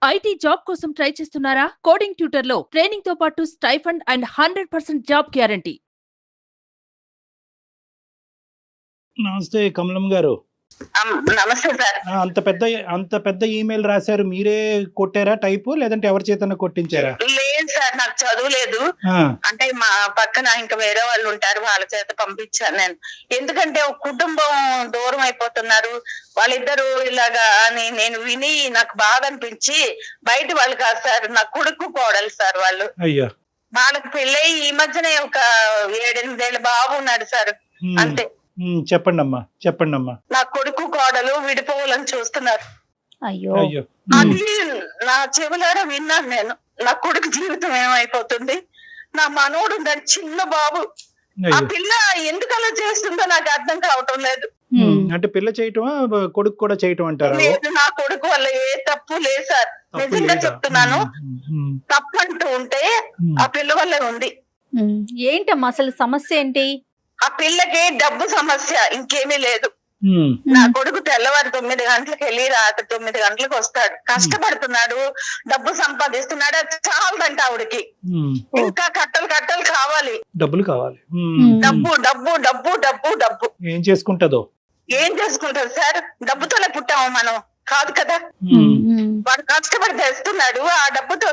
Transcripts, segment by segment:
IT job కోసం try చేస్తున్నారా? Coding ట్యూటర్లో training తో పాటు స్టైఫండ్ అండ్ 100% జాబ్ గ్యారంటీ. నమస్తే కమలం గారు. నమస్తే సార్. అంత పెద్ద ఈమెయిల్ రాశారు, మీరే కొట్టారా టైపు, లేదంటే ఎవరి చేతన కొట్టించారా? లేదు సార్, నాకు చదువు లేదు. అంటే మా పక్కన ఇంకా వేరే వాళ్ళు ఉంటారు, వాళ్ళ చేత పంపించాను నేను. ఎందుకంటే ఒక కుటుంబం దూరం అయిపోతున్నారు వాళ్ళిద్దరు ఇలాగా అని నేను విని నాకు బాధ అనిపించి, బయట వాళ్ళు కాదు సార్, నా కొడుకు కోడలు సార్ వాళ్ళు. అయ్యా, వాళ్ళకి పెళ్ళై ఈ మధ్యనే ఒక 7-8 ఏళ్ళ బాబు ఉన్నాడు సార్, అంతే. చెప్పండి అమ్మా. నా కొడుకు కోడలు విడిపోవాలని చూస్తున్నారు. అయ్యో అయ్యో, అది నా చెవులారా విన్నాను నేను. నా కొడుకు జీవితం ఏమైపోతుంది, నా మనోడు ఉన్నాడు చిన్న బాబు, ఆ అయ్యో. పిల్ల ఎందుకు అలా చేస్తుందో నాకు అర్థం కావటం లేదు. అంటే పిల్ల చేయటమా, కొడుకు కూడా చేయటం అంటారా? లేదు, నా కొడుకు వల్ల ఏ తప్పు లేదు సార్, నిజంగా చెప్తున్నాను. తప్పు అంటూ ఉంటే ఆ పిల్ల వల్లే ఉంది. ఏంటమ్మా అసలు సమస్య ఏంటి? ఆ పిల్లకి డబ్బు సమస్య, ఇంకేమీ లేదు. నా కొడుకు తెల్లవారు 9 గంటలకు వెళ్ళి రాత్రి 9 గంటలకు వస్తాడు, కష్టపడుతున్నాడు, డబ్బు సంపాదిస్తున్నాడు. అది చాలదంట ఆవిడకి, ఇంకా కట్టలు కావాలి, డబ్బులు కావాలి. డబ్బు డబ్బు డబ్బు డబ్బు డబ్బు. ఏం చేసుకుంటదో? ఏం చేసుకుంటారు సార్, డబ్బుతోనే పుట్టాము మనం, కాదు కదా. వాడు కష్టపడి తెస్తున్నాడు ఆ డబ్బుతో.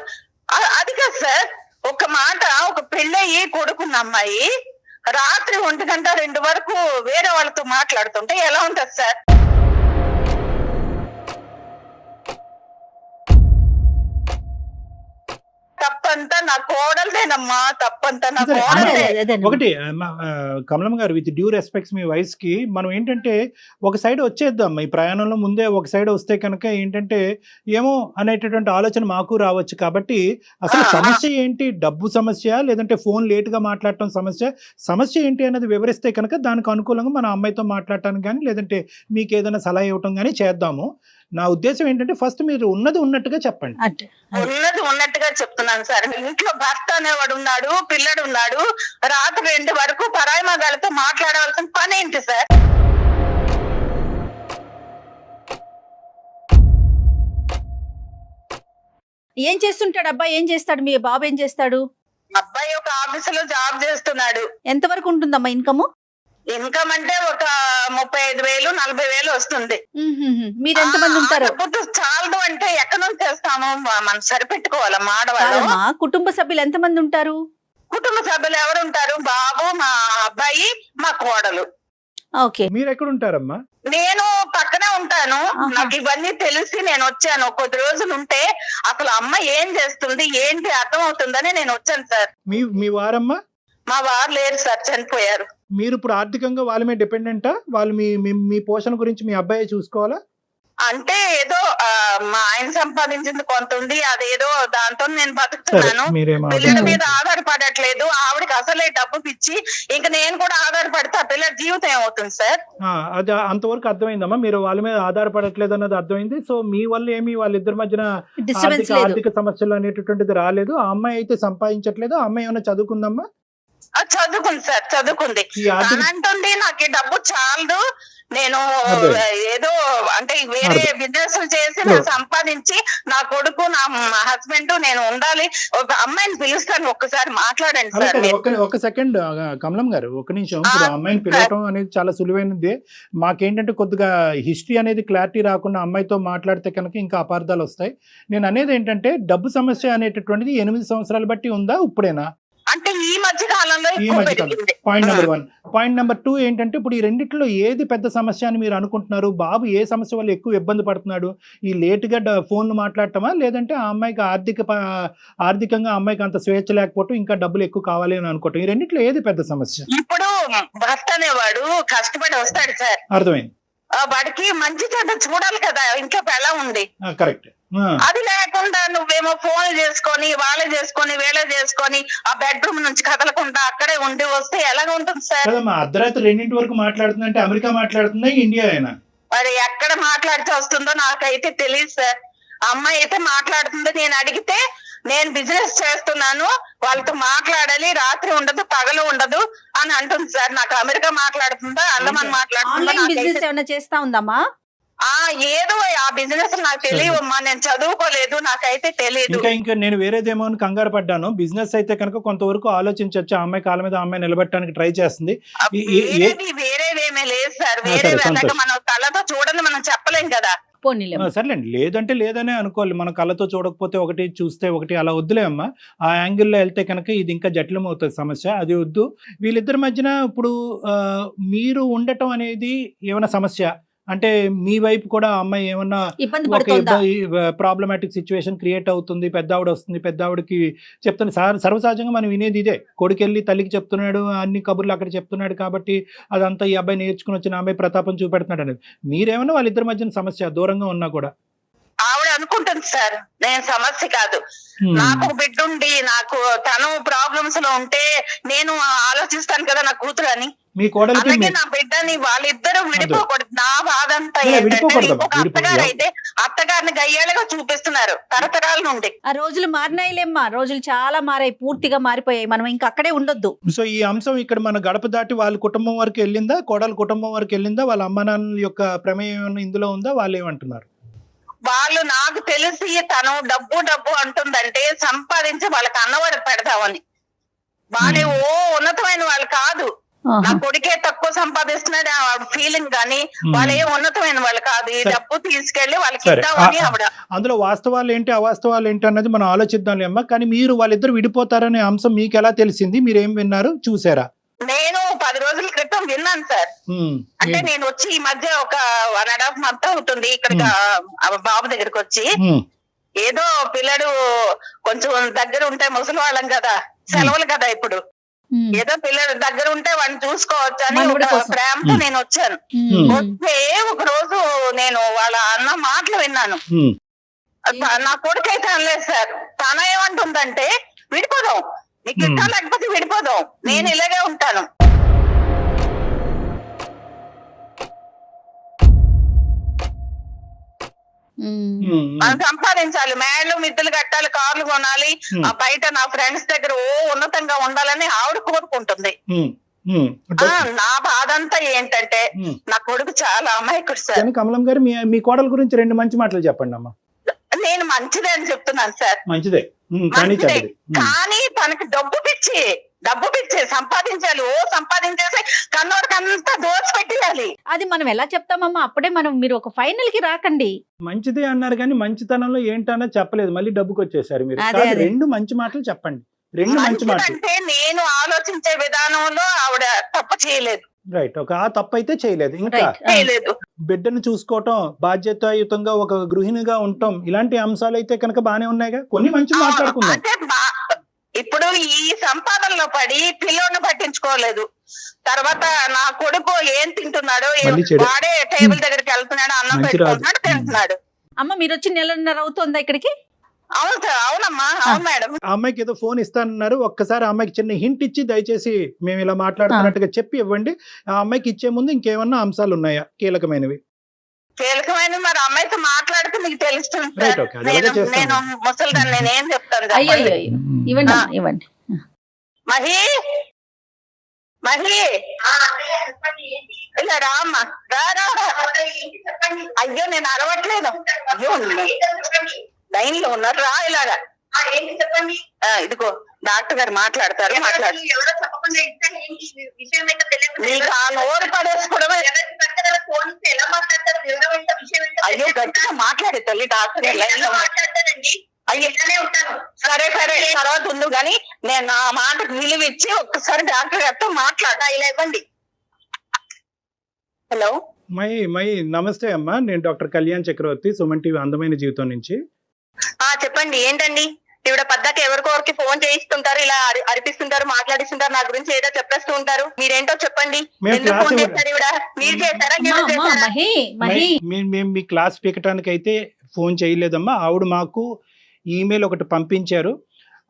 అది కాదు సార్, ఒక మాట, ఒక పెళ్ళయి కొడుకున్న అమ్మాయి రాత్రి 1 గంట 2 వరకు వేరే వాళ్ళతో మాట్లాడుతుంటే ఎలా ఉంటది సార్? తప్పంతా నా కోడలదేనమ్మా, తప్పంతా నా కోడలదే. ఒకటి కమలం గారు, with due respects me wife కి, మనం ఏంటంటే ఒక సైడ్ వచ్చేద్దాం. ఈ ప్రయాణంలో ముందే ఒక సైడ్ వస్తే కనుక ఏంటంటే ఏమో అనేటటువంటి ఆలోచన మాకు రావచ్చు. కాబట్టి అసలు సమస్య ఏంటి? డబ్బు సమస్య, లేదంటే ఫోన్ లేట్ గా మాట్లాడటం సమస్య ఏంటి అన్నది వివరిస్తే కనుక దానికి అనుకూలంగా మన అమ్మాయితో మాట్లాడటానికి కానీ, లేదంటే మీకు ఏదైనా సలహా ఇవ్వటం కానీ చేద్దాము. నా ఉద్దేశం ఏంటంటే ఫస్ట్ మీరు ఉన్నది ఉన్నట్టుగా చెప్పండి. ఉన్నది ఉన్నట్టుగా చెప్తున్నాను సార్. ఇంట్లో భర్త అనేవాడు ఉన్నాడు, పిల్లడు ఉన్నాడు, రాత్రి 2 వరకు పరాయి మగాళ్ళతో మాట్లాడవలసిన పని ఏంటి సార్? ఏం చేస్తుంటాడు అబ్బాయి? ఏం చేస్తాడు మీ బాబు? ఏం చేస్తాడు? అబ్బాయి ఒక ఆఫీసులో జాబ్ చేస్తున్నాడు. ఎంత వరకు ఉంటుందమ్మా ఇన్కమ్? ఇన్కమ్ అంటే ఒక 35,000-40,000 వస్తుంది. మీరు ఎంత మంది ఉంటారు? చాలదు అంటే ఎక్కడ నుంచి చేస్తాము, మనం సరిపెట్టుకోవాలి ఆడవాళ్ళు. కుటుంబ సభ్యులు ఎంత మంది ఉంటారు? కుటుంబ సభ్యులు ఎవరు ఉంటారు? బాబు, మా అబ్బాయి, మా కోడలు. ఓకే, మీరు ఎక్కడ ఉంటారమ్మా? నేను పక్కనే ఉంటాను. నాకు ఇవన్నీ తెలిసి నేను వచ్చాను. కొద్ది రోజులు ఉంటే అసలు అమ్మ ఏం చేస్తుంది ఏంటి అర్థం అవుతుందని నేను వచ్చాను సార్. మీ వారమ్మా? మా వారు లేరు సార్, చనిపోయారు. మీరు ఇప్పుడు ఆర్థికంగా వాళ్ళ మీద డిపెండెంటా? వాళ్ళు మీ పోషణ గురించి మీ అబ్బాయి చూసుకోవాలా? అంటే ఏదో మా ఆయన సంపాదించింది కొంత ఉంది, అదేదో దాంతో నేను బతుకుతున్నాను. పిల్లల మీద ఆధారపడట్లేదు. ఆవిడకి అసలే డబ్బు పిచ్చి, ఇంకా నేను కూడా ఆధారపడితే ఆ పిల్లల జీవితం ఏమవుతుంది సార్? అది అంతవరకు అర్థమైందమ్మా. మీరు వాళ్ళ మీద ఆధారపడట్లేదు అన్నది అర్థమైంది. సో మీ వల్ల ఏమి వాళ్ళిద్దరి మధ్యన ఆర్థిక సమస్యలు అనేటటువంటిది రాలేదు. ఆ అమ్మాయి అయితే సంపాదించట్లేదు. ఆ అమ్మాయి ఏమైనా చదువుకుందమ్మా? చదువుకుంది సార్, చదువుకుంది. అంటుంది నాకు ఈ డబ్బు చాలదు, నేను ఏదో అంటే వేరే బిజినెస్ చేసి నేను సంపాదించి నా కొడుకు, నా హస్బెండ్, నేను ఉండాలి. ఒక అమ్మాయిని పిలుస్తాను, ఒక్కసారి మాట్లాడండి సార్. ఒక సెకండ్ కమలం గారు, ఒక నిమిషం. ఇప్పుడు అమ్మాయిని పిలవటం అనేది చాలా సులువైనది. మాకేంటంటే కొద్దిగా హిస్టరీ అనేది క్లారిటీ రాకుండా అమ్మాయితో మాట్లాడితే కనుక ఇంకా అపార్థాలు వస్తాయి. నేను అనేది ఏంటంటే డబ్బు సమస్య అనేటటువంటిది 8 సంవత్సరాలు బట్టి ఉందా, ఇప్పుడేనా? అంటే ఈ మధ్య కాలంలో పాయింట్ నెంబర్ 1. పాయింట్ నెంబర్ 2 ఏంటంటే ఇప్పుడు ఈ రెండిట్లో ఏది పెద్ద సమస్య అని మీరు అనుకుంటున్నారు? బాబు ఏ సమస్య వల్ల ఎక్కువ ఇబ్బంది పడుతున్నాడు? ఈ లేటుగా ఫోన్లు మాట్లాడటమా, లేదంటే ఆ అమ్మాయికి ఆర్థికంగా అమ్మాయికి అంత స్వేచ్ఛ లేకపోవటం, ఇంకా డబ్బులు ఎక్కువ కావాలి అని అనుకోవటం? ఈ రెండిట్లో ఏది పెద్ద సమస్య? ఇప్పుడు భర్త అనేవాడు కష్టపడి వస్తాడు సార్, అర్థమైంది. వాడికి మంచి చెడ్డ చూడాలి కదా, ఇంట్లో ఎలా ఉంది. కరెక్ట్. అది లేకుండా నువ్వేమో ఫోన్ చేసుకొని, వాళ్ళే చేసుకొని, వీళ్ళే చేసుకొని, ఆ బెడ్రూమ్ నుంచి కదలకుండా అక్కడే ఉండి వస్తే ఎలాగ ఉంటుంది సార్? అర్ధరాత్రి 2 వరకు మాట్లాడుతుందంటే అమెరికా మాట్లాడుతుందా, ఇండియా అయినా? మరి ఎక్కడ మాట్లాడితే వస్తుందో నాకైతే తెలియదు సార్. అమ్మాయి అయితే మాట్లాడుతుంది. నేను అడిగితే నేను బిజినెస్ చేస్తున్నాను, వాళ్ళతో మాట్లాడాలి, రాత్రి ఉండదు పగలు ఉండదు అని అంటుంది సార్. నాకు అమెరికా మాట్లాడుతుందా, అండమాన్ మాట్లాడుతుందా? బిజినెస్ ఏమైనా చేస్తా ఉందమ్మా? ఏదో ఆ బిజినెస్ నాకు తెలియవమ్మా, నేను చదువుకోలేదు, నాకైతే తెలియదు. ఇంకా నేను వేరేదేమో అని కంగారు పడ్డాను. బిజినెస్ అయితే కనుక కొంతవరకు ఆలోచించవచ్చు. ఆ అమ్మాయి కాళ్ళ మీద ఆ అమ్మాయి నిలబెట్టడానికి ట్రై చేస్తుంది. వేరేవేమీ లేదు సార్. వేరే మనం కళ్ళతో చూడని మనం చెప్పలేం కదా. సర్లేండి, లేదంటే లేదనే అనుకోవాలి. మనం కళ్ళతో చూడకపోతే ఒకటి, చూస్తే ఒకటి, అలా వద్దులే అమ్మా. ఆ యాంగిల్లో వెళ్తే కనుక ఇది ఇంకా జటిలం అవుతుంది సమస్య. అది వద్దు. వీళ్ళిద్దరి మధ్యన ఇప్పుడు మీరు ఉండటం అనేది ఏమైనా సమస్య అంటే మీ వైపు కూడా అమ్మాయి ఏమన్నా ప్రాబ్లమాటిక్ సిచ్యువేషన్ క్రియేట్ అవుతుంది, పెద్ద ఆవిడ వస్తుంది, పెద్ద ఆవిడకి చెప్తాను సర్వసహజంగా మనం వినేది ఇదే, కొడుకెళ్ళి తల్లికి చెప్తున్నాడు, అన్ని కబుర్లు అక్కడ చెప్తున్నాడు కాబట్టి అదంతా ఈ అబ్బాయి నేర్చుకుని వచ్చిన అమ్మాయి ప్రతాపం చూపెడుతున్నాడు అనేది. మీరేమన్నా వాళ్ళిద్దరి మధ్యన సమస్య దూరంగా ఉన్నా కూడా? ఆవిడ అనుకుంటుంది సార్ నేను సమస్య కాదు, నాకు బిడ్డ ఉండి నాకు తను ప్రాబ్లమ్స్ లో ఉంటే నేను ఆలోచిస్తాను కదా నా కూతురు అని. మీ కోడలికి అలాగే నా బిడ్డని వాళ్ళిద్దరూ విడిపోకూడదు. నా బాధ అంతా ఏంటంటే ఇంకొక అత్తగారు అయితే అత్తగారిని గయ్యాలుగా చూపిస్తున్నారు తరతరాల నుండి. ఆ రోజులు మారినాయిలేమ్మా, రోజులు చాలా మారాయి, పూర్తిగా మారిపోయాయి. మనం ఇంకా అక్కడే ఉండొద్దు. సో ఈ అంశం ఇక్కడ మన గడప దాటి వాళ్ళ కుటుంబం వరకు వెళ్ళిందా, కోడల కుటుంబం వరకు వెళ్ళిందా, వాళ్ళ అమ్మ నాన్నల యొక్క ప్రమేయం ఇందులో ఉందా? వాళ్ళు ఏమంటున్నారు? వాళ్ళు నాకు తెలిసి తను డబ్బు డబ్బు అంటుందంటే సంపాదించి వాళ్ళకి అన్నవాడికి పెడదామని. వాళ్ళే ఓ ఉన్నతమైన వాళ్ళు కాదు, నా కొడుకే తక్కువ సంపాదిస్తున్నాడు ఫీలింగ్ గానీ వాళ్ళు ఏ ఉన్నతమైన వాళ్ళు కాదు. ఈ డబ్బు తీసుకెళ్లి వాళ్ళకి ఇద్దామని ఆవిడ. అందులో వాస్తవాలు ఏంటి అవాస్తవాలు ఏంటి అన్నది మనం ఆలోచిద్దాం అమ్మా. కానీ మీరు వాళ్ళిద్దరు విడిపోతారనే అంశం మీకు ఎలా తెలిసింది? మీరేం విన్నారు, చూసారా? నేను 10 రోజుల క్రితం విన్నాను సార్. అంటే నేను వచ్చి ఈ మధ్య ఒక 1.5 month అవుతుంది ఇక్కడ బాబు దగ్గరికి వచ్చి. ఏదో పిల్లడు కొంచెం దగ్గర ఉంటే ముసలి వాళ్ళం కదా, సెలవులు కదా ఇప్పుడు, ఏదో పిల్లడు దగ్గర ఉంటే వాడిని చూసుకోవచ్చు అని ఒక ప్రేమతో నేను వచ్చాను. వస్తే ఒక రోజు నేను వాళ్ళ అన్న మాటలు విన్నాను. నా కొడుకైతే అనలేదు సార్. తన ఏమంటుందంటే విడిపోదాం, నీకు ఇష్టం లేకపోతే విడిపోదాం, నేను ఇలాగే ఉంటాను. మనం సంపాదించాలి, మేడలు మిద్దెలు కట్టాలి, కార్లు కొనాలి, బయట నా ఫ్రెండ్స్ దగ్గర ఓ ఉన్నతంగా ఉండాలని ఆవిడ కోరుకుంటుంది. నా బాధ అంతా ఏంటంటే నా కొడుకు చాలా అమాయకుడు సార్. కమలం గారు మీ కోడల గురించి 2 మంచి మాటలు చెప్పండి అమ్మా. నేను మంచిదే అని చెప్తున్నాను సార్. మంచిదే కానీ తనకి డబ్బు పిచ్చి సంపాదించాలి, ఓ సంపాదించేసి కన్నోడికంతా దోచి పెట్టేయాలి. అది మనం ఎలా చెప్తామమ్మా? అప్పుడే మీరు ఒక ఫైనల్ కి రాకండి. మంచిదే అన్నారు కానీ మంచితనంలో ఏంటన్నా చెప్పలేదు, మళ్ళీ డబ్బుకి వచ్చేసారు మీరు. 2 మంచి మాటలు చెప్పండి. 2 మంచి మాటలు అంటే నేను ఆలోచించే విధానంలో ఆవిడ తప్పు చేయలేదు. రైట్, ఒక తప్పు అయితే చేయలేదు. ఇంకా బిడ్డను చూసుకోవటం, బాధ్యతాయుతంగా ఒక గృహిణిగా ఉండటం, ఇలాంటి అంశాలు అయితే కనుక బానే ఉన్నాయిగా. కొన్ని మంచి మాట్లాడుకుందాం. ఇప్పుడు ఈ సంపాదనలో పడి పిల్లోని పట్టించుకోలేదు. తర్వాత నా కొడుకు ఏం తింటున్నాడో, వాడే టేబుల్ దగ్గరికి వెళ్తున్నాడు, అన్నం పెట్టుకుంటున్నాడు, తింటున్నాడు. అమ్మ మీరు వచ్చి 1.5 అవుతుందా ఇక్కడికి? అవును సార్. అవునమ్మా, అవును మేడం. ఆ అమ్మాయికి ఏదో ఫోన్ ఇస్తానన్నారు, ఒక్కసారి ఆ అమ్మాయికి చిన్న హింట్ ఇచ్చి దయచేసి మేము ఇలా మాట్లాడుతున్నట్టుగా చెప్పి ఇవ్వండి. ఆ అమ్మాయికి ఇచ్చే ముందు ఇంకేమన్నా అంశాలు ఉన్నాయా కీలకమైనవి? మరి అమ్మాయితో మాట్లాడితే మీకు తెలుస్తుంది. నేను ముసలిదాన్ని, నేనేం చెప్తాను. ఇవ్వండి మహి ఇలా రామ్మా, రా. అయ్యో నేను అరవట్లేదు, అయ్యో లైన్ లో ఉన్నారు, రా ఇలాగా. ఇదిగో డాక్టర్ గారు మాట్లాడతారు, మాట్లాడు. నీకు ఆ నోరు పడేసుకోవడమే. అయ్యో గట్టిగా మాట్లాడే తల్లి, డాక్టర్ లైన్ లో అయ్యో. సరే తర్వాత ఉండు గాని నేను నా మాటకు విలువ ఇచ్చి ఒక్కసారి డాక్టర్ గారితో మాట్లాడా. ఇలా ఇవ్వండి. హలో మై నమస్తే అమ్మా, నేను డాక్టర్ కళ్యాణ్ చక్రవర్తి, సుమన్ టీవీ అందమైన జీవితం నుంచి. చెప్పండి. ఏంటండి ఈవిడ పద్దాక ఎవరికొరికి ఫోన్ చేయిస్తుంటారు, ఇలా అరిపిస్తుంటారు, మాట్లాడిస్తుంటారు, నా గురించి ఏదో చెప్పేస్తూ ఉంటారు. మీరేంటో చెప్పండి. ఎందుకు ఫోన్ చేస్తారు ఈవిడ? మీరు చేశారా? మేము మీ క్లాస్ పీకటానికి అయితే ఫోన్ చేయలేదమ్మా. ఆవిడ మాకు ఈమెయిల్ ఒకటి పంపించారు.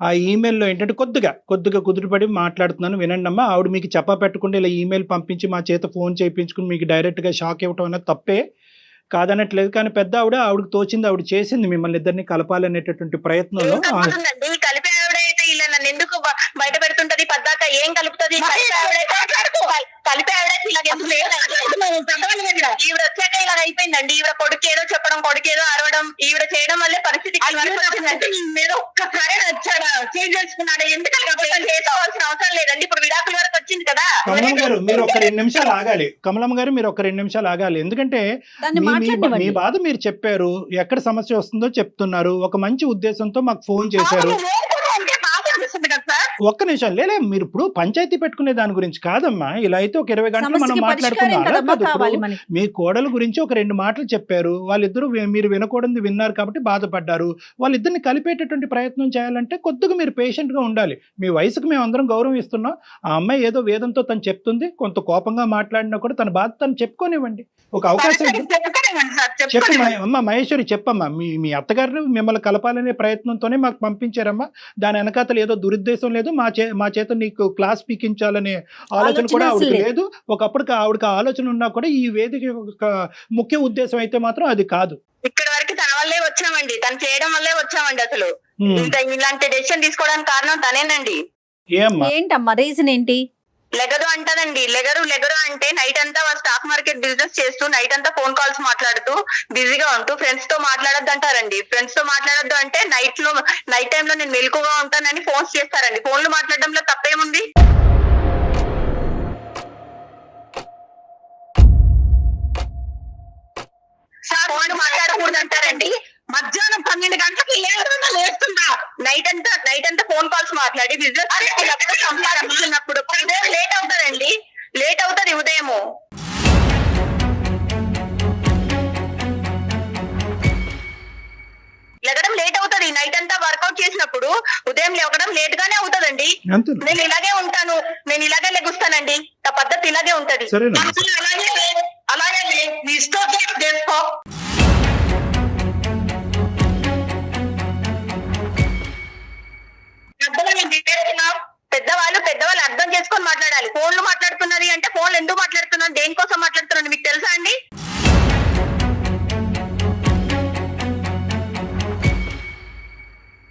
ఆ ఈమెయిల్లో ఏంటంటే కొద్దిగా కుదురుపడి మాట్లాడుతున్నాను వినండి అమ్మా. ఆవిడ మీకు చెప్పా పెట్టకుండా ఇలా ఈమెయిల్ పంపించి మా చేత ఫోన్ చేయించుకుని మీకు డైరెక్ట్గా షాక్ ఇవ్వటం అనేది తప్పే, కాదనట్లేదు. కానీ పెద్ద ఆవిడకి తోచింది ఆవిడ చేసింది, మిమ్మల్ని ఇద్దరిని కలపాలనేటటువంటి ప్రయత్నంలో. కలిపే ఆవిడ అయితే ఇలా నన్ను ఎందుకు బయట పెడుతుంటది పద్దాక ఏం కలుపుతుంది కలిపే ఆవిడైతే ఇలాగ ఎందుకు ఈవిడ వచ్చాక ఇలాగ అయిపోయిందండి. ఈవిడ కొడుకు ఏదో చెప్పడం, కొడుకు ఏదో అరవడం, ఈవిడ చేయడం వల్లే పరిస్థితి మీద ఒక్కసారి వచ్చాడా చేంజ్ చేసుకున్నాడా? ఎందుకంటే చేసుకోవాల్సిన అవసరం లేదండి. ఇప్పుడు విడాకుల వరకు వచ్చింది కదా. కమలమ్మ గారు మీరు ఒక 2 నిమిషాలు ఆగాలి. కమలమ్మ గారు మీరు ఒక 2 నిమిషాలు ఆగాలి. ఎందుకంటే మీ బాధ మీరు చెప్పారు, ఎక్కడ సమస్య వస్తుందో చెప్తున్నారు, ఒక మంచి ఉద్దేశంతో మాకు ఫోన్ చేశారు. ఒక్క నిమిషం లేలే, మీరు ఇప్పుడు పంచాయతీ పెట్టుకునే దాని గురించి కాదమ్మా. ఇలా అయితే ఒక 20 గంటలు మనం మాట్లాడుకున్నాం. మీ కోడల గురించి ఒక 2 మాటలు చెప్పారు, వాళ్ళిద్దరూ మీరు వినకూడదు విన్నారు కాబట్టి బాధపడ్డారు. వాళ్ళిద్దరిని కలిపేటటువంటి ప్రయత్నం చేయాలంటే కొద్దిగా మీరు పేషెంట్ గా ఉండాలి. మీ వయసుకు మేము అందరం గౌరవం ఇస్తున్నాం. ఆ అమ్మాయి ఏదో వేదంతో తను చెప్తుంది, కొంత కోపంగా మాట్లాడినా కూడా తన బాధ తను చెప్పుకోనివ్వండి, ఒక అవకాశం చెప్పమ్మా. అమ్మ మహేశ్వరి చెప్పమ్మా, మీ అత్తగారిని మిమ్మల్ని కలపాలనే ప్రయత్నంతోనే మాకు పంపించారమ్మా. దాని వెనకాతలు ఏదో దురుద్దేశం లేదు, మా చేత నీకు క్లాస్ పీకించాలనే ఆలోచన కూడా ఆవిడకి లేదు. ఒకప్పటికి ఆవిడకి ఆలోచన ఉన్నా కూడా ఈ వేదిక ఒక ముఖ్య ఉద్దేశం అయితే మాత్రం అది కాదు. ఇక్కడ వరకు తన వల్లే వచ్చామండి, తను చేయడం వల్లే వచ్చామండి. అసలు ఇలాంటి డెసిషన్ తీసుకోవడానికి కారణం తనేనండి. ఏంటమ్మా రీజన్ ఏంటి? లెగరు అంటదండి. లెగరు అంటే నైట్ అంతా స్టాక్ మార్కెట్ బిజినెస్ చేస్తూ నైట్ అంతా ఫోన్ కాల్స్ మాట్లాడుతూ బిజీగా ఉంటూ ఫ్రెండ్స్ తో మాట్లాడొద్దు అంటారండి. ఫ్రెండ్స్ తో మాట్లాడొద్దు అంటే నైట్ టైమ్ లో నేను మెలకుగా ఉంటానని ఫోన్స్ చేస్తారండి. ఫోన్లు మాట్లాడడంలో తప్పేముంది? ఫోన్లు మాట్లాడకూడదు అంటారండి. మధ్యాహ్నం 12 గంటలకు లేస్తుందా? నైట్ అంతా ఫోన్ కాల్స్ మాట్లాడి బిజినెస్ సంపాదించినప్పుడు లేట్ అవుతారండి. లేట్ అవుతుంది ఉదయము. లెగడం లేట్ అవుతుంది. నైట్ అంతా వర్కౌట్ చేసినప్పుడు ఉదయం లేవడం లేట్ గానే అవుతుందండి. నేను ఇలాగే ఉంటాను, నేను ఇలాగే లెగుస్తానండి. నా పద్ధతి ఇలాగే ఉంటది. అలాగే నీ ఇష్టం చేసుకో. పెద్దవాళ్ళు అర్థం చేసుకొని మాట్లాడాలి. ఫోన్లు మాట్లాడుతున్నది అంటే ఫోన్లు ఎందుకు మాట్లాడుతున్నారు, దేనికోసం మాట్లాడుతున్నారు మీకు తెలుసా అండి?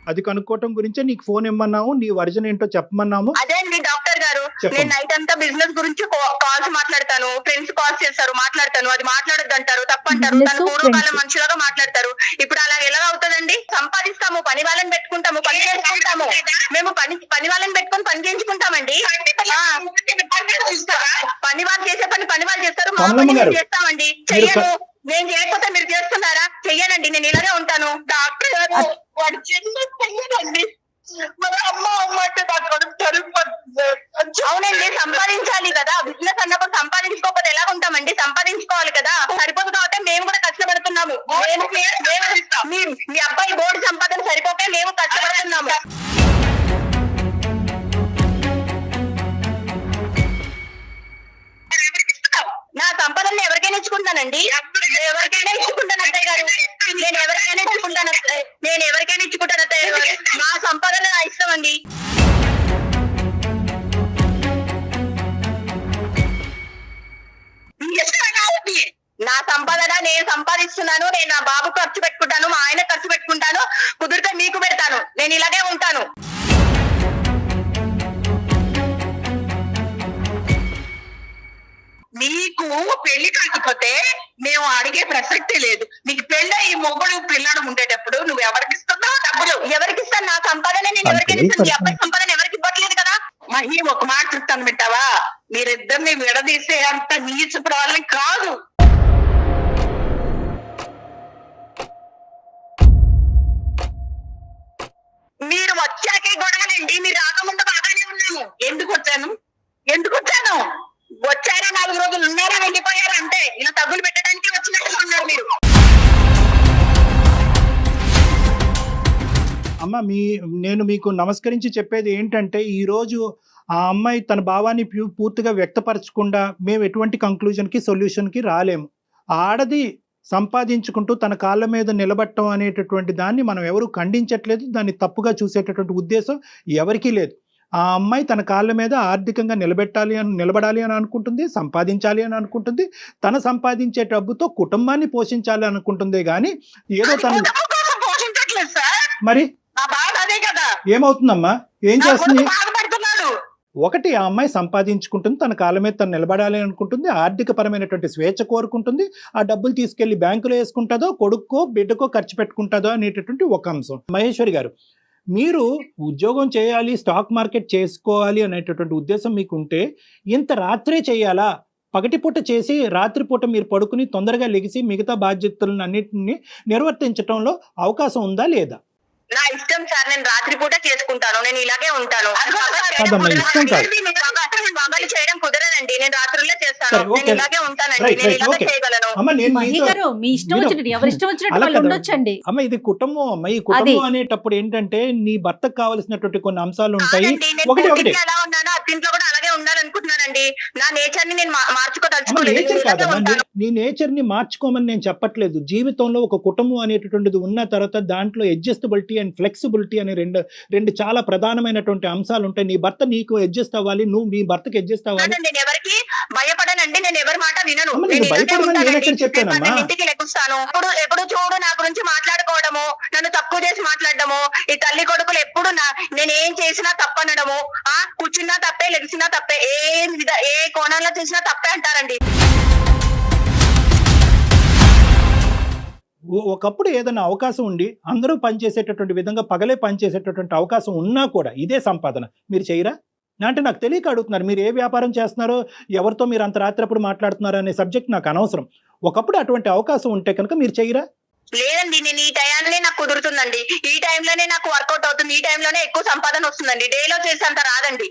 అది కనుక్కోవటం గురించే నీకు ఫోన్ ఇమ్మన్నాము, నీ వర్జన్ ఏంటో చెప్పమన్నాము. అదే అండి డాక్టర్ గారు, నేను నైట్ అంతా బిజినెస్ గురించి కాల్స్ మాట్లాడతాను, ఫ్రెండ్స్ కాల్స్ చేస్తారు, మాట్లాడతాను. అది మాట్లాడొద్దు అంటారు, తప్పంటారు. తన పూర్వకాలం మనుషులుగా మాట్లాడతారు. ఇప్పుడు అలా ఎలా అవుతుందండి? సంపాదిస్తాము, పని వాళ్ళని పెట్టుకుంటాము, పని చేసుకుంటాము. మేము పని వాళ్ళని పెట్టుకుని పని చేయించుకుంటామండి. పని వాళ్ళు చేసే పని వాళ్ళు చేస్తారు, మా పని మేము చేస్తామండి. చెయ్యను, నేను చేయకపోతే మీరు చేస్తున్నారా? చెయ్యనండి, నేను ఇలాగే ఉంటాను. డాక్టర్ గారు వాడు చిన్న చెయ్యనండి. అవునండి, సంపాదించాలి కదా. బిజినెస్ అన్నప్పుడు సంపాదించుకోకపోతే ఎలా ఉంటామండి? సంపాదించుకోవాలి కదా. సరిపోదు కాబట్టి మేము కూడా కష్టపడుతున్నాము. మీ అబ్బాయి బోర్డు సంపాదన సరిపోతే మేము కష్టపడుతున్నాము. నా సంపదను ఎవరికైనా ఇచ్చుకుంటానండి, ఎవరికైనా ఇచ్చుకుంటాను అత్తయ్య గారు. నేను ఎవరికైనా ఇచ్చుకుంటాను అత్తయ్య గారు. నా సంపాదన నా ఇష్టం అండి. నా సంపాదన నేను సంపాదిస్తున్నాను. నేను నా బాబు ఖర్చు పెట్టుకుంటాను, మా ఆయన ఖర్చు పెట్టుకుంటాను. కుదిరితే మీకు పెడతాను. నేను ఇలాగే ఉంటాను. నీకు పెళ్లి కాకపోతే మేము అడిగే ప్రసక్తే లేదు. నీకు పెళ్ళి ఈ మొగుడు పిల్లడు ఉండేటప్పుడు నువ్వు ఎవరికి ఇస్తున్నావు డబ్బులు? ఎవరికి ఇస్తాను? నా సంపాదన నేను ఎవరికైనా ఇస్తాను. ఈ అబ్బాయి సంపాదన ఎవరికి ఇవ్వట్లేదు కదా. మహి ఒక మాట చెప్తాను వింటావా? మీరిద్దరిని విడదీసే అంత నీచుకున్న వాళ్ళని కాదు. మీరు వచ్చాకే గొడవలండి. మీరు రాకముందు బాగానే ఉన్నాము. ఎందుకు వచ్చాను? వచ్చారా 4 రోజులు ఉన్నారా వెళ్ళిపోయారా అంటే ఇలా తగ్గులు పెట్టడానికి వచ్చినట్టుగా ఉన్నారు మీరు. అమ్మ నేను మీకు నమస్కరించి చెప్పేది ఏంటంటే, ఈరోజు ఆ అమ్మాయి తన భావాన్ని పూర్తిగా వ్యక్తపరచకుండా మేము ఎటువంటి కంక్లూజన్కి సొల్యూషన్కి రాలేము. ఆడది సంపాదించుకుంటూ తన కాళ్ళ మీద నిలబడటం అనేటటువంటి దాన్ని మనం ఎవరు ఖండించట్లేదు, దాన్ని తప్పుగా చూసేటటువంటి ఉద్దేశం ఎవరికీ లేదు. ఆ అమ్మాయి తన కాళ్ళ మీద ఆర్థికంగా నిలబడాలి అని అనుకుంటుంది, సంపాదించాలి అని అనుకుంటుంది. తన సంపాదించే డబ్బుతో కుటుంబాన్ని పోషించాలి అనుకుంటుంది. కానీ ఏదో తను మరి ఏమవుతుందమ్మా? ఏం చేస్తుంది? ఒకటి ఆ అమ్మాయి సంపాదించుకుంటుంది, తన కాళ్ళ మీద తను నిలబడాలి అనుకుంటుంది, ఆర్థిక పరమైనటువంటి స్వేచ్ఛ కోరుకుంటుంది, ఆ డబ్బులు తీసుకెళ్లి బ్యాంకులో వేసుకుంటుందో కొడుక్కో బిడ్డకో ఖర్చు పెట్టుకుంటుందో అనేటటువంటి ఒక అంశం. మహేశ్వరి గారు, మీరు ఉద్యోగం చేయాలి, స్టాక్ మార్కెట్ చేసుకోవాలి అనేటటువంటి ఉద్దేశం మీకు ఉంటే ఇంత రాత్రే చేయాలా? పగటిపూట చేసి రాత్రిపూట మీరు పడుకుని తొందరగా లెగిసి మిగతా బాధ్యతలను అన్నింటినీ నిర్వర్తించడంలో అవకాశం ఉందా లేదా? నా ఇష్టం సార్, నేను రాత్రిపూట చేసుకుంటాను, నేను ఇలాగే ఉంటాను. కాదమ్మా, ఇష్టం కాదు. పగలు చేయడం కుదరదండి, నేను రాత్రుల్లో చేస్తాను, సరే, నేను ఓకే. ఇలాగే ఉంటానండి, రైట్, నేను రైట్, ఇలాగే ఓకే. చేయగలను. అమ్మ, నేను మహి మీతో- గారు మీ ఇష్టం మీరు- వచ్చినట్టు ఎవరి ఇష్టం వచ్చినట్టు అలా వాళ్ళు కదా. ఉండొచ్చండి. అమ్మ, ఇది కుటుంబం అమ్మ. ఈ కుటుంబం అనేటప్పుడు ఏంటంటే నీ భర్తకు కావాల్సినటువంటి కొన్ని అంశాలు ఉంటాయి. కాదండి, నేను ఒకటి పుట్టింట్లో ఎలా ఉన్నానో అత్తింట్లో కూడా అలాగే ఉండాలనుకుంటున్నానండి. నా నేచర్ ని నేను అమ్మ, మార్చుకోదలుచుకోలేదు, నేచర్ నేను ఇలాగే కాదమ్మా, ఉంటాను. నీ నేచర్ ని మార్చుకోమని నేను చెప్పట్లేదు. జీవితంలో ఒక కుటుంబం అనేటటువంటిది ఉన్న తర్వాత దాంట్లో అడ్జస్టబిలిటీ అండ్ ఫ్లెక్సిబిలిటీ అనే రెండు చాలా ప్రధానమైనటువంటి అంశాలు ఉంటాయి. నీ భర్త నీకు అడ్జస్ట్ అవ్వాలి, నువ్వు మీ భర్తకి అడ్జస్ట్ అవ్వాలి. కాదండి, నేను ఎవరికి భయపడనండి, నేను ఎవరి మాట వినను. అమ్మ, నేను నీకు ఇలాగే భయపడమని ఉంటానండి. నేను ఎక్కడ చెప్పానమ్మా? నేను ఇంటికి లెక్కుస్తాను. ఎప్పుడు చూడు నా గురించి మాట్లాడుకోవడము, నన్ను తక్కువ చేసి మాట్లాడడము, ఈ తల్లి కొడుకులు ఎప్పుడు నేను ఏం చేసినా తప్పనడము, కూర్చున్నా తప్పే, లెగిసినా తప్పే, ఏ కోణంలో చేసినా తప్పే అంటారండి. ఒకప్పుడు ఏదైనా అవకాశం ఉండి అందరూ పనిచేసేటటువంటి విధంగా పగలే పనిచేసేటటువంటి అవకాశం ఉన్నా కూడా ఇదే సంపాదన మీరు చేయరా? అంటే నాకు తెలియక అడుగుతున్నారు. మీరు ఏ వ్యాపారం చేస్తున్నారో, ఎవరితో మీరు అంత రాత్రప్పుడు మాట్లాడుతున్నారో అనే సబ్జెక్ట్ నాకు అనవసరం. ఒకప్పుడు అటువంటి అవకాశం ఉంటే కనుక మీరు చేయరా? లేదండి, నేను ఈ టైంలోనే నాకు కుదురుతుందండి, ఈ టైంలోనే నాకు వర్కౌట్ అవుతుంది, ఈ టైంలోనే ఎక్కువ సంపాదన వస్తుందండి, డేలో చేసేంత రాదండి.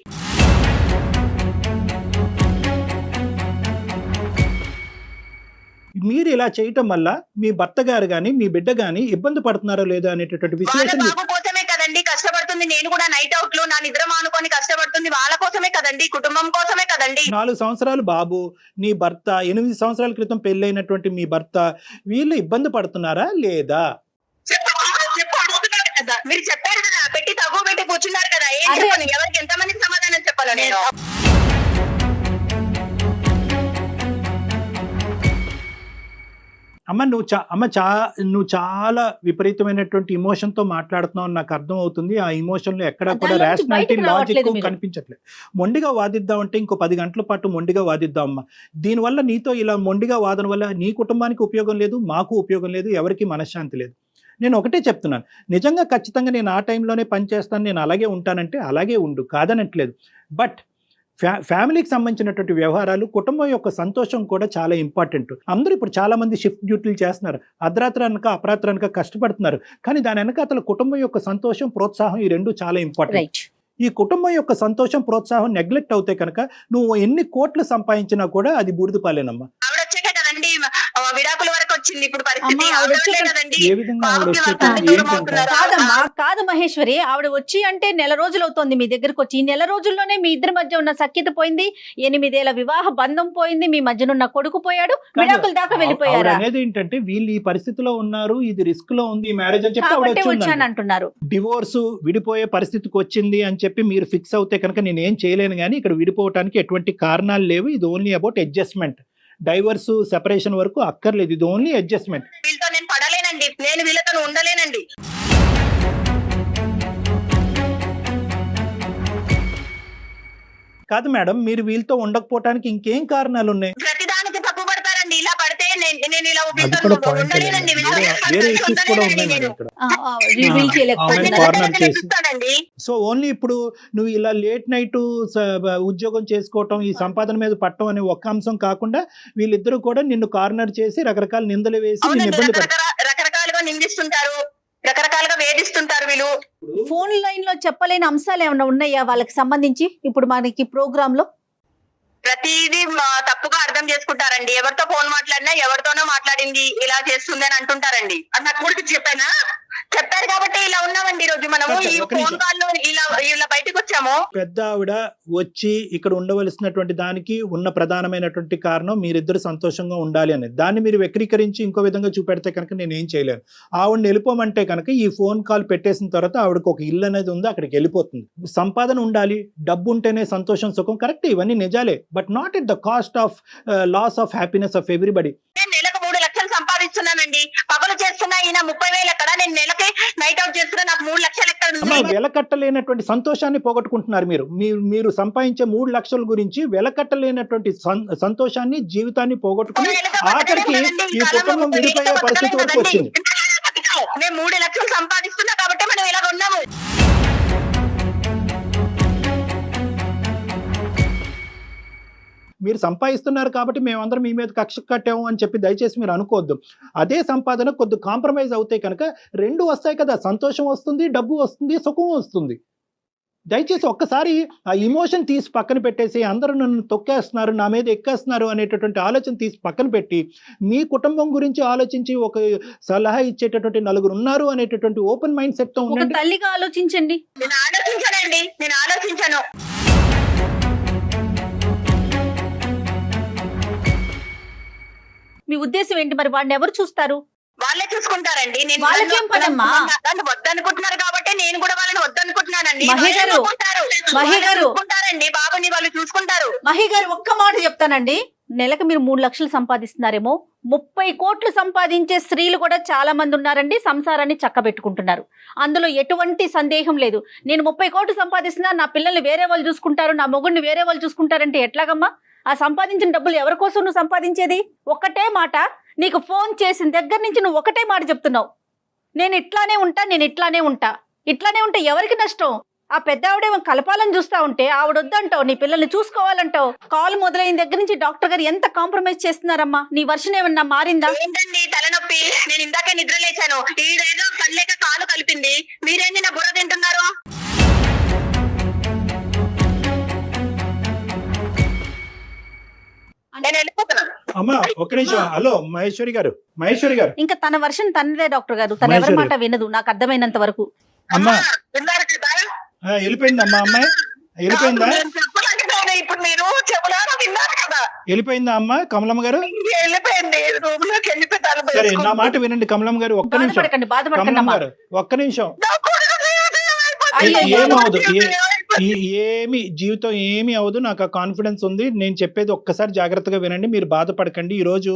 మీరు ఇలా చేయటం వల్ల మీ భర్త గారు కానీ మీ బిడ్డ కానీ ఇబ్బంది పడుతున్నారో లేదో అనేటటువంటి వాళ్ళ విశ్లేషణ బాబు కోసమే కదండి కష్టపడుతుంది, నేను కూడా నైట్ అవుట్లు నా నిద్ర మానుకొని కష్టపడుతుంది, వాళ్ళ కోసమే కదండి, కుటుంబం కోసమే కదండి. 4 సంవత్సరాలు బాబు, నీ భర్త 8 సంవత్సరాల క్రితం పెళ్ళైనటువంటి మీ భర్త, వీళ్ళు ఇబ్బంది పడుతున్నారా లేదా? చెప్పు అడుగుతున్నాను కదా, మీరు చెప్పారు కదా, పెట్టి తగ్గు పెట్టి కూర్చున్నారు కదా, ఏం అదే. చెప్పను, ఎవరికి ఎంతమందికి సమాధానం చెప్పాను నేను? అమ్మ, నువ్వు చాలా విపరీతమైనటువంటి ఇమోషన్ తో మాట్లాడుతున్నావు నాకు అర్థం అవుతుంది. ఆ ఇమోషన్ లో ఎక్కడా కూడా దానిలోంచి రేషనాలిటీ, బయటికి రావట్లేదు లాజిక్ మీరు. కనిపించట్లేదు. మొండిగా వాదిద్దాం అంటే ఇంకో 10 గంటల పాటు మొండిగా వాదిద్దాం అమ్మా. దీనివల్ల నీతో ఇలా మొండిగా వాదన వల్ల నీ కుటుంబానికి ఉపయోగం లేదు, మాకు ఉపయోగం లేదు, ఎవరికి మనశ్శాంతి లేదు. నేను ఒకటే చెప్తున్నాను, నిజంగా ఖచ్చితంగా నేను ఆ టైంలోనే పనిచేస్తాను, నేను అలాగే ఉంటానంటే అలాగే ఉండు, కాదనట్లేదు. బట్ ఫ్యామిలీకి సంబంధించినటువంటి వ్యవహారాలు, కుటుంబం యొక్క సంతోషం కూడా చాలా ఇంపార్టెంట్. అందరూ ఇప్పుడు చాలా మంది షిఫ్ట్ డ్యూటీలు చేస్తున్నారు, అర్ధరాత్రి అనక అపరాత్రి అనక కష్టపడుతున్నారు. కానీ దాని వెనక అతను కుటుంబం యొక్క సంతోషం, ప్రోత్సాహం ఈ రెండు చాలా ఇంపార్టెంట్. రైట్. ఈ కుటుంబం యొక్క సంతోషం, ప్రోత్సాహం నెగ్లెక్ట్ అవుతే కనుక నువ్వు ఎన్ని కోట్లు సంపాదించినా కూడా అది బూడిద పాలేనమ్మా. ఆవిడ వచ్చాక కదండి విడాకుల వరకు వచ్చింది ఇప్పుడు పరిస్థితి. అమ్మా, ఆవిడ ఆవిడ వచ్చాక- వల్లే కదండి ఏ విధంగా ఆవిడ బాబుకి వచ్చాక వాళ్ళ తల్లి దూరం ఏంటంటే- అవుతున్నారు. కాదమ్మా, కాదు మహేశ్వరి, ఆవిడ వచ్చి అంటే నెల రోజులు అవుతోంది మీ దగ్గరకు వచ్చి. ఈ నెల రోజుల్లోనే మీ ఇద్దరి మధ్య ఉన్న సఖ్యత పోయింది, 8 ఏళ్ల వివాహ బంధం పోయింది, మీ మధ్యనున్న కొడుకు పోయాడు, విడాకుల దాకా ఆవిడ వెళ్ళిపోయారా? అనేది ఏంటంటే వీళ్ళు ఈ పరిస్థితిలో ఉన్నారు, ఇది రిస్క్ లో ఉంది ఈ మ్యారేజ్ అని చెప్పి ఆవిడ కాబట్టి వచ్చి ఉందంట. వచ్చాను అంటున్నారు. డివోర్స్ విడిపోయే పరిస్థితికి వచ్చింది అని చెప్పి మీరు ఫిక్స్ అవుతే కనుక నేను ఏం చేయలేను, కానీ ఇక్కడ విడిపోవటానికి ఎటువంటి కారణాలు లేవు. ఇది only about adjustment. Divorce, separation వరకు అక్కర్లేదు, ఇది ఓన్లీ అడ్జస్ట్మెంట్. వీళ్ళతో నేను పడలేనండి, నేను వీళ్ళతో ఉండలేనండి. కాదు మేడం, మీరు వీళ్ళతో ఉండకపోవటానికి ఇంకేం కారణాలు ఉన్నాయి? ప్రతిదానికి తప్పు పడతారండి, ఇలా పడితే నేను ఇలా అది కూడా పాయింట్. ఉండలేనండి, వేరే ఇష్యూస్ కూడా ఉన్నాయి మేడం ఇక్కడ. రివీల్ చేయలేకపోతున్నారు. కార్నర్ చేసి. చూస్తానండి. సో ఓన్లీ ఇప్పుడు నువ్వు ఇలా లేట్ నైట్ ఉద్యోగం చేసుకోవటం, ఈ సంపాదన మీద పట్టడం అనే ఒక్క అంశం కాకుండా వీళ్ళిద్దరూ కూడా నిన్ను కార్నర్ చేసి రకరకాల నిందలు వేసి నిన్ను అవునండి, ఇబ్బంది పెడతారు. రకరకాలుగా నిందిస్తుంటారు, రకరకాలుగా వేధిస్తుంటారు వీళ్ళు. ఫోన్ లైన్ లో చెప్పలేని అంశాలు ఏమైనా ఉన్నాయా వాళ్ళకి సంబంధించి ఇప్పుడు మనకి ప్రోగ్రామ్ లో? ప్రతిదీ తప్పుగా అర్థం చేసుకుంటారండి. ఎవరితో ఫోన్ మాట్లాడినా ఎవరితోనో మాట్లాడింది ఇలా చేస్తుంది అని అంటుంటారండి. అది నా కొడుకు చెప్పారు కాబట్టి ఇలా ఉన్నామండి ఈ రోజు మనము. ఈ ఒక నిమిషం. ఫోన్ కాల్ లో ఇలా బయటకు వచ్చాము. పెద్ద ఆవిడ వచ్చి ఇక్కడ ఉండవలసినటువంటి దానికి ఉన్న ప్రధానమైనటువంటి కారణం మీరిద్దరు సంతోషంగా ఉండాలి అనేది. దాన్ని మీరు వక్రీకరించి ఇంకో విధంగా చూపెడితే కనుక నేను ఏం చేయలేను. ఆవిడని వెళ్ళిపోమంటే కనుక ఈ ఫోన్ కాల్ పెట్టేసిన తర్వాత ఆవిడకి ఒక ఇల్లు అనేది ఉంది, అక్కడికి వెళ్ళిపోతుంది. సంపాదన ఉండాలి, డబ్బు ఉంటేనే సంతోషం, సుఖం, కరెక్ట్, ఇవన్నీ నిజాలే. But not at the cost of loss of happiness of everybody. నేను నెలకు 3 లక్షలు సంపాదిస్తున్నాను చేస్తున్నానండి, పగలు చేస్తున్నా. ఈయన 30,000 ఎక్కడ, నేను నెలకి నైట్ అవుట్ చేస్తున్నా, నాకు 3 లక్షలు ఎక్కడ అమ్మా, ఉంది? వెలకట్టలేనటువంటి సంతోషాన్ని పోగొట్టుకుంటున్నారు మీరు సంపాదించే 3 లక్షల గురించి వెలకట్టలేనటువంటి సంతోషాన్ని, జీవితాన్ని పోగొట్టుకుని ఆఖరికి ఈ కుటుంబం విడిపోయే పరిస్థితి వరకు వచ్చింది. మేము 3 లక్షలు సంపాదిస్తున్నా కాబట్టి మనం ఇలాగ ఉన్నాము. మీరు సంపాదిస్తున్నారు కాబట్టి మేమందరం మీ మీద కక్ష కట్టాము అని చెప్పి దయచేసి మీరు అనుకోవద్దు. అదే సంపాదన కొద్ది కాంప్రమైజ్ అవుతాయి కనుక 2 వస్తాయి కదా, సంతోషం వస్తుంది, డబ్బు వస్తుంది, సుఖం వస్తుంది. దయచేసి ఒక్కసారి ఆ ఇమోషన్ తీసి పక్కన పెట్టేసి అందరూ నన్ను తొక్కేస్తున్నారు, నా మీద ఎక్కేస్తున్నారు అనేటటువంటి ఆలోచన తీసి పక్కన పెట్టి మీ కుటుంబం గురించి ఆలోచించి ఒక సలహా ఇచ్చేటటువంటి 4 ఉన్నారు అనేటటువంటి ఓపెన్ మైండ్ సెట్ తో ఒక ఉండండి. తల్లిగా ఆలోచించండి. నేను ఆలోచించానండి, నేను ఆలోచించాను. మీ ఉద్దేశం ఏంటి? మరి వాడిని ఎవరు చూస్తారు? వాళ్ళే చూసుకుంటారండి. నేను వాళ్ళకేం పనమ్మా? వద్దనుకుంటున్నారు కాబట్టి నేను కూడా వాళ్ళని వద్దనుకుంటున్నానండి. మహి గారు, మహి గారు. చూసుకుంటారండి, బాబుని వాళ్ళు చూసుకుంటారు. మహి గారు, ఒక్క మాట చెప్తానండి. నెలకు మీరు 3 లక్షలు సంపాదిస్తున్నారేమో, 30 కోట్లు సంపాదించే స్త్రీలు కూడా చాలా మంది ఉన్నారండి. సంసారాన్ని చక్కబెట్టుకుంటున్నారు, అందులో ఎటువంటి సందేహం లేదు. నేను 30 కోట్లు సంపాదిస్తున్నా, నా పిల్లల్ని వేరే వాళ్ళు చూసుకుంటారు, నా మొగుడిని వేరే వాళ్ళు చూసుకుంటారంటే ఎట్లాగమ్మా? ఆ సంపాదించిన డబ్బులు ఎవరి కోసం నువ్వు సంపాదించేది? ఒక్కటే మాట, నీకు ఫోన్ చేసిన దగ్గర నుంచి నువ్వు ఒకటే మాట చెప్తున్నావు, నేను ఇట్లానే ఉంటా, నేను ఇట్లానే ఉంటా. ఇట్లానే ఉంటే ఎవరికి నష్టం? ఆ పెద్ద ఆవిడేమో కలపాలని చూస్తా ఉంటే ఆవిడ వద్దంటావు, నీ పిల్లల్ని చూసుకోవాలంటావు. కాల్ మొదలైన దగ్గర నుంచి డాక్టర్ గారు ఎంత కాంప్రమైజ్ చేస్తున్నారమ్మా? నీ వర్షన్ ఏమన్నా మారిందా? ఏంటండి తలనొప్పి? నేను ఇందాకే నిద్ర లేచాను, ఈడేదో కళ్ళేక కాలు కలిపింది, మీరేంది నా బుర్ర తింటున్నారు? నేను వెళ్ళిపోతున్నాను. అమ్మా ఒక్క నిమిషం. హలో మహేశ్వరి గారు, మహేశ్వరి గారు. ఇంకా తన వర్షన్ తనదే డాక్టర్ గారు, తన ఎవరి మాట వినదు నాకు అర్థమైనంత వరకు. అమ్మా విన్నారు కదా? వెళ్ళిపోయిందమ్మా, అమ్మాయి వెళ్ళిపోయిందా? నేను చెప్పలేకపోయాను, ఇప్పుడు మీరు చెబులారా విన్నారు కదా? వెళ్ళిపోయిందా అమ్మా కమలమ్మ గారు? వెళ్ళిపోయింది, రూమ్ లోకి వెళ్ళిపోతాను. సరే నా మాట వినండి కమలమ్మ గారు, ఒక్క నిమిషం. బాధపడకండి, బాధపడకండి కమలమ్మ అమ్మా. గారు ఒక్క నిమిషం. అయ్యో, ఏమవదు, ఏమి జీవితం ఏమి అవదు, నాకు ఆ కాన్ఫిడెన్స్ ఉంది. నేను చెప్పేది ఒక్కసారి జాగ్రత్తగా వినండి, మీరు బాధపడకండి. ఈరోజు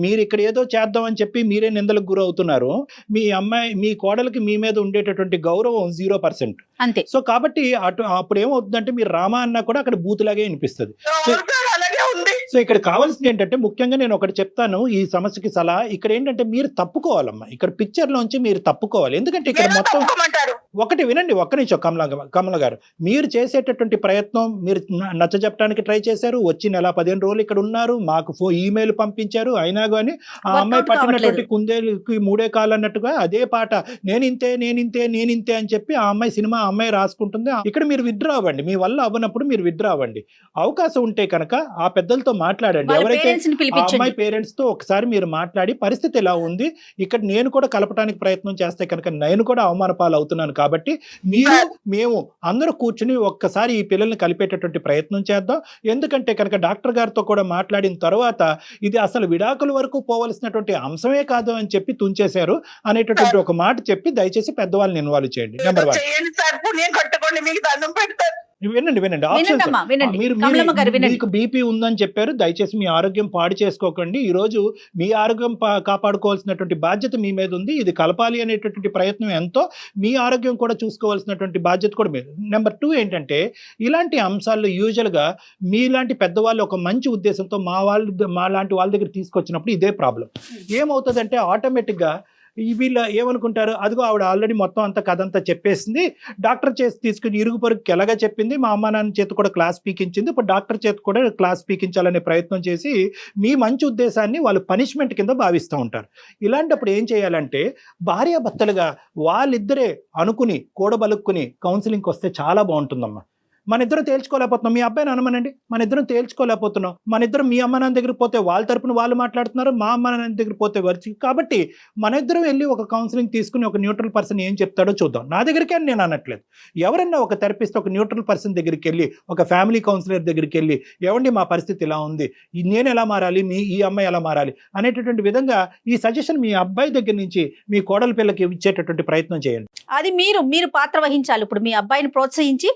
మీరు ఇక్కడ ఏదో చేద్దామని చెప్పి మీరే నిందలకు గురవుతున్నారు. మీ అమ్మాయి, మీ కోడలికి మీ మీద ఉండేటటువంటి గౌరవం 0%. అంతే. సో కాబట్టి అప్పుడు ఏమవుతుందంటే మీరు రామా అన్నా కూడా అక్కడ బూతులాగే వినిపిస్తుంది. అలాగే ఉంది. సో ఇక్కడ కావాల్సింది ఏంటంటే, ముఖ్యంగా నేను ఒకటి చెప్తాను ఈ సమస్యకి సలహా. ఇక్కడ ఏంటంటే మీరు తప్పుకోవాలమ్మా, ఇక్కడ పిక్చర్ లోంచి మీరు తప్పుకోవాలి. ఎందుకంటే ఇక్కడ మొత్తం ఒకటి వినండి, ఒక్క నిమిషం కమల గారు. మీరు చేసేటటువంటి ప్రయత్నం, మీరు నచ్చజెప్పడానికి ట్రై చేశారు, వచ్చి నెల 15 రోజులు ఇక్కడ ఉన్నారు, మాకు ఈమెయిల్ పంపించారు, అయినా కానీ ఆ అమ్మాయి పట్టినటువంటి కుందేలుకి 3 కాళ్ళు అన్నట్టుగా అదే పాట, నేనింతే నేనింతే నేనింతే అని చెప్పి ఆ అమ్మాయి సినిమా ఆ అమ్మాయి రాసుకుంటుంది. ఇక్కడ మీరు విత్డ్రా అవ్వండి, మీ వల్ల అవ్వనప్పుడు మీరు విత్డ్రా అవ్వండి. అవకాశం ఉంటే కనుక ఆ పెద్దలతో మాట్లాడండి. ఎవరైతే ఆ అమ్మాయి పేరెంట్స్ తో ఒకసారి మీరు మాట్లాడి పరిస్థితి ఎలా ఉంది, ఇక్కడ నేను కూడా కలపడానికి ప్రయత్నం చేస్తే కనుక నేను కూడా అవమాన పాలు అవుతున్నాను కాబట్టి మీరు మేము అందరూ కూర్చుని ఒక్కసారి ఈ పిల్లల్ని కలిపేటటువంటి ప్రయత్నం చేద్దాం. ఎందుకంటే కనుక డాక్టర్ గారితో కూడా మాట్లాడిన తర్వాత ఇది అసలు విడాకుల వరకు పోవలసినటువంటి అంశమే కాదు అని చెప్పి తుంచేశారు అనేటటువంటి ఒక మాట చెప్పి దయచేసి పెద్దవాళ్ళని ఇన్వాల్వ్ చేయండి. నెంబర్ 1. వినండి ఆప్షన్స్. మీకు బీపీ ఉందని చెప్పారు, దయచేసి మీ ఆరోగ్యం పాడు చేసుకోకండి. ఈ రోజు మీ ఆరోగ్యం కాపాడుకోవాల్సినటువంటి బాధ్యత మీ మీద ఉంది. ఇది కలపాలి అనేటటువంటి ప్రయత్నం ఎంతో, మీ ఆరోగ్యం కూడా చూసుకోవాల్సినటువంటి బాధ్యత కూడా మీరు. నెంబర్ 2 ఏంటంటే, ఇలాంటి అంశాల్లో యూజువల్ గా మీలాంటి పెద్దవాళ్ళు ఒక మంచి ఉద్దేశంతో మా లాంటి వాళ్ళ దగ్గర తీసుకొచ్చినప్పుడు ఇదే ప్రాబ్లం ఏమవుతుందంటే, ఆటోమేటిక్ గా వీళ్ళు ఏమనుకుంటారు, అదిగో ఆవిడ ఆల్రెడీ మొత్తం అంతా కథ అంతా చెప్పేసింది, డాక్టర్ చేసి తీసుకుని ఇరుగు పొరుగుకి ఎలాగా చెప్పింది, మా అమ్మ నాన్న చేతి కూడా క్లాస్ పీకించింది, ఇప్పుడు డాక్టర్ చేతి కూడా క్లాస్ పీకించాలనే ప్రయత్నం చేసి మీ మంచి ఉద్దేశాన్ని వాళ్ళు పనిష్మెంట్ కింద భావిస్తూ ఉంటారు. ఇలాంటప్పుడు ఏం చేయాలంటే, భార్యాభర్తలుగా వాళ్ళిద్దరే అనుకుని కూడబలుక్కుని కౌన్సిలింగ్కి వస్తే చాలా బాగుంటుందమ్మా. మన ఇద్దరం తేల్చుకోలేకపోతున్నాం, మీ అబ్బాయిని అనమనండి, మన ఇద్దరం తేల్చుకోలేకపోతున్నాం, మన ఇద్దరం మీ అమ్మ నాన్న దగ్గరికి పోతే వాళ్ళ తరపున వాళ్ళు మాట్లాడుతున్నారు, మా అమ్మ నాన్న దగ్గర పోతే వచ్చి, కాబట్టి మన ఇద్దరం వెళ్ళి ఒక కౌన్సిలింగ్ తీసుకుని ఒక న్యూట్రల్ పర్సన్ ఏం చెప్తాడో చూద్దాం. నా దగ్గరికి అని నేను అనట్లేదు, ఎవరన్నా ఒక థెరపిస్ట్ ఒక న్యూట్రల్ పర్సన్ దగ్గరికి వెళ్ళి, ఒక ఫ్యామిలీ కౌన్సిలర్ దగ్గరికి వెళ్ళి, ఏమండి మా పరిస్థితి ఇలా ఉంది, నేను ఎలా మారాలి, ఈ అమ్మాయి ఎలా మారాలి అనేటటువంటి విధంగా ఈ సజెషన్ మీ అబ్బాయి దగ్గర నుంచి మీ కోడల పిల్లకి ఇచ్చేటటువంటి ప్రయత్నం చేయండి. అది మీరు పాత్ర వహించాలి. ఇప్పుడు మీ అబ్బాయిని ప్రోత్సహించి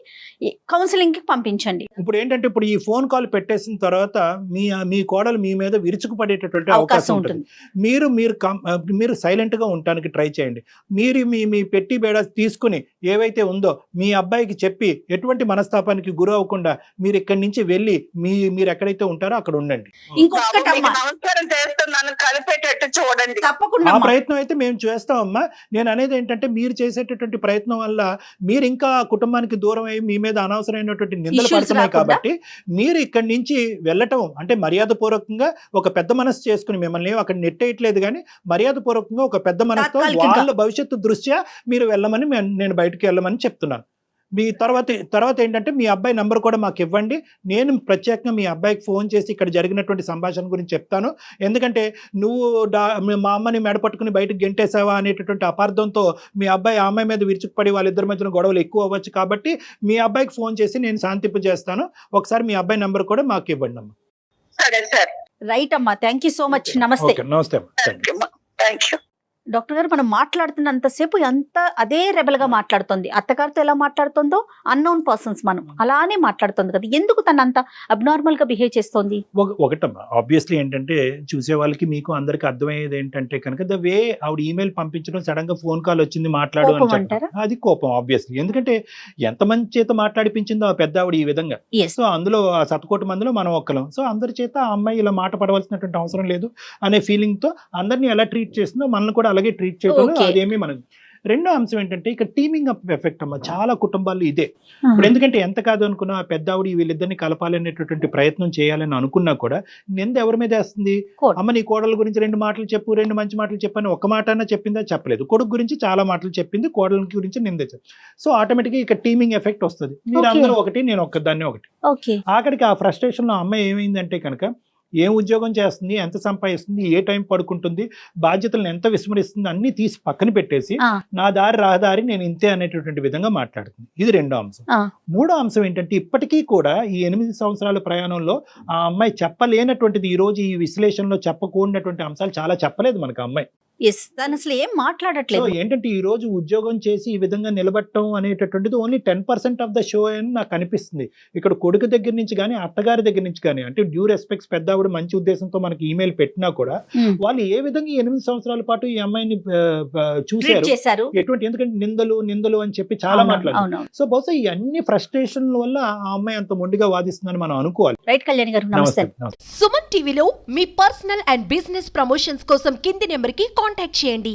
కౌన్సిలింగ్ కి పంపించండి. ఇప్పుడు ఏంటంటే ఇప్పుడు ఈ ఫోన్ కాల్ పెట్టేసిన తర్వాత మీ కోడలు మీ మీద విరుచుకుపడేటటువంటి అవకాశం ఉంటుంది. మీరు సైలెంట్ గా ఉండడానికి ట్రై చేయండి. మీరు మీ పెట్టి బేడ తీసుకుని ఏవైతే ఉందో మీ అబ్బాయికి చెప్పి ఎటువంటి మనస్తాపానికి గురి అవ్వకుండా మీరు ఇక్కడి నుంచి వెళ్ళి మీరు ఎక్కడైతే ఉంటారో అక్కడ ఉండండి. ఇంకొకటమ్మా, నమస్కారం చేస్తున్నాను, కలిపేటట్టు చూడండి. తప్పకుండా ఆ ప్రయత్నం అయితే మేము చేస్తామమ్మా. నేను అనేది ఏంటంటే మీరు చేసేటటువంటి ప్రయత్నం వల్ల మీరు ఇంకా కుటుంబానికి దూరం అయ్యి మీ మీద అనవసరమైనటువంటి నిందలు Issues పడుతున్నాయి రాకుండా. కాబట్టి మీరు ఇక్కడి నుంచి వెళ్ళటం అంటే మర్యాద పూర్వకంగా ఒక పెద్ద మనసు చేసుకుని మిమ్మల్ని అక్కడ నెట్టేయట్లేదు కానీ మర్యాద పూర్వకంగా ఒక పెద్ద మనసుతో తాత్కాలికంగా. వాళ్ళ భవిష్యత్తు దృష్ట్యా మీరు వెళ్ళమని నేను బయటకు వెళ్ళమని చెప్తున్నాను. మీ తర్వాత ఏంటంటే మీ అబ్బాయి నంబర్ కూడా మాకు ఇవ్వండి. నేను ప్రత్యేకంగా మీ అబ్బాయికి ఫోన్ చేసి ఇక్కడ జరిగినటువంటి సంభాషణ గురించి చెప్తాను. ఎందుకంటే నువ్వు మా అమ్మని మెడ పట్టుకుని బయటకు గెంటేసావా అనేటటువంటి అపార్థంతో మీ అబ్బాయి ఆ అమ్మాయి మీద విరుచుకుపడి వాళ్ళిద్దరి మధ్యన గొడవలు ఎక్కువ అవ్వచ్చు. కాబట్టి మీ అబ్బాయికి ఫోన్ చేసి నేను శాంతింపు చేస్తాను. ఒకసారి మీ అబ్బాయి నంబర్ కూడా మాకు ఇవ్వండి అమ్మా. సరే సార్, రైట్ అమ్మా, థ్యాంక్ యూ సో మచ్. నమస్తే. ఓకే, నమస్తే అమ్మా. Thank you. డాక్టర్ గారు, మనం మాట్లాడుతున్నంతసేపు అదే రెబల్ గా మాట్లాడుతుంది. అత్తగారితో ఎలా మాట్లాడుతుందో అన్నోన్ పర్సన్స్ మనం అలానే మాట్లాడుతుంది కదా. ఎందుకు తను అంత అబ్నార్మల్ గా బిహేవ్ చేస్తోంది? ఒకటమ్మా, ఆబ్వియస్లీ ఏంటంటే చూసే వాళ్ళకి మీకు అందరికి అర్థమయ్యేది ఏంటంటే కనుక ద వే ఆవిడ ఈమెయిల్ పంపించడం, సడన్ గా ఫోన్ కాల్ వచ్చింది మాట్లాడు అని చెప్పడం, అది కోపం ఆబ్వియస్లీ. ఎందుకంటే ఎంతమంది చేత మాట్లాడిపించిందో ఆ పెద్ద ఆవిడ ఈ విధంగా. సో అందులో ఆ శతకోటి మందిలో మనం ఒక్కలం. సో అందరి చేత ఆ అమ్మాయి ఇలా మాట పడవలసినటువంటి అవసరం లేదు అనే ఫీలింగ్ తో అందరినీ ఎలా ట్రీట్ చేస్తుందో మనల్ని కూడా అలాగే ట్రీట్ చేయడం, అదేమి మనకు. రెండో అంశం ఏంటంటే ఇక్కడ టీమింగ్ అప్ ఎఫెక్ట్ అమ్మా. చాలా కుటుంబాల్లో ఇదే. ఇప్పుడు ఎందుకంటే ఎంత కాదు అనుకున్నా ఆ పెద్ద ఆవిడ వీళ్ళిద్దరిని కలపాలనేటటువంటి ప్రయత్నం చేయాలని అనుకున్నా కూడా నింద ఎవరి మీద వేస్తుంది? అమ్మ నీ కోడల గురించి 2 మాటలు చెప్పు, 2 మంచి మాటలు చెప్పని ఒక్క మాట అన్నా చెప్పిందా? చెప్పలేదు. కొడుకు గురించి చాలా మాటలు చెప్పింది, కోడల గురించి నింద. సో ఆటోమేటిక్ గా ఇక్కడ టీమింగ్ ఎఫెక్ట్ వస్తుంది. మీరు అందరూ ఒకటి, నేను ఒక్కదాన్ని ఒకటి. ఆఖరికి ఆ ఫ్రస్ట్రేషన్ లో అమ్మాయి ఏమైందంటే కనుక ఏం ఉద్యోగం చేస్తుంది, ఎంత సంపాదిస్తుంది, ఏ టైం పడుకుంటుంది, బాధ్యతలను ఎంత విస్మరిస్తుంది అన్ని తీసి పక్కన పెట్టేసి నా దారి రహదారి నేను ఇంతే అనేటటువంటి విధంగా మాట్లాడుతుంది. ఇది రెండో అంశం. మూడో అంశం ఏంటంటే ఇప్పటికీ కూడా ఈ 8 సంవత్సరాల ప్రయాణంలో ఆ అమ్మాయి చెప్పలేనటువంటిది, ఈ రోజు ఈ విశ్లేషణలో చెప్పకూడనటువంటి అంశాలు చాలా చెప్పలేదు మనకు అమ్మాయి. తను అసలు ఏం మాట్లాడట్లేదు. ఏంటంటే ఈ రోజు ఉద్యోగం చేసి ఈ విధంగా నిలబడటం అనేటటువంటిది ఓన్లీ 10% ఆఫ్ ద షో అని నాకు అనిపిస్తుంది. ఇక్కడ కొడుకు దగ్గర నుంచి కానీ అత్తగారి దగ్గర నుంచి కానీ, అంటే డ్యూ రెస్పెక్ట్స్ పెద్ద ఆవిడ మంచి ఉద్దేశంతో మనకి ఈమెయిల్ పెట్టినా కూడా వాళ్ళు ఏ విధంగా 8 సంవత్సరాల పాటు ఈ అమ్మాయిని చూశారు, ఎటువంటి, ఎందుకంటే నిందలు అని చెప్పి చాలా మాట్లాడారు. సో బహుశా ఈ అన్ని ఫ్రస్ట్రేషన్ వల్ల ఆ అమ్మాయి అంత మొండిగా వాదిస్తుందని మనం అనుకోవాలి. రైట్ కళ్యాణి గారు, నమస్తే. సుమన్ టీవీలో మీ పర్సనల్ అండ్ బిజినెస్ ప్రమోషన్స్ కోసం కింది నెంబర్ కి కాంటాక్ట్ చేయండి.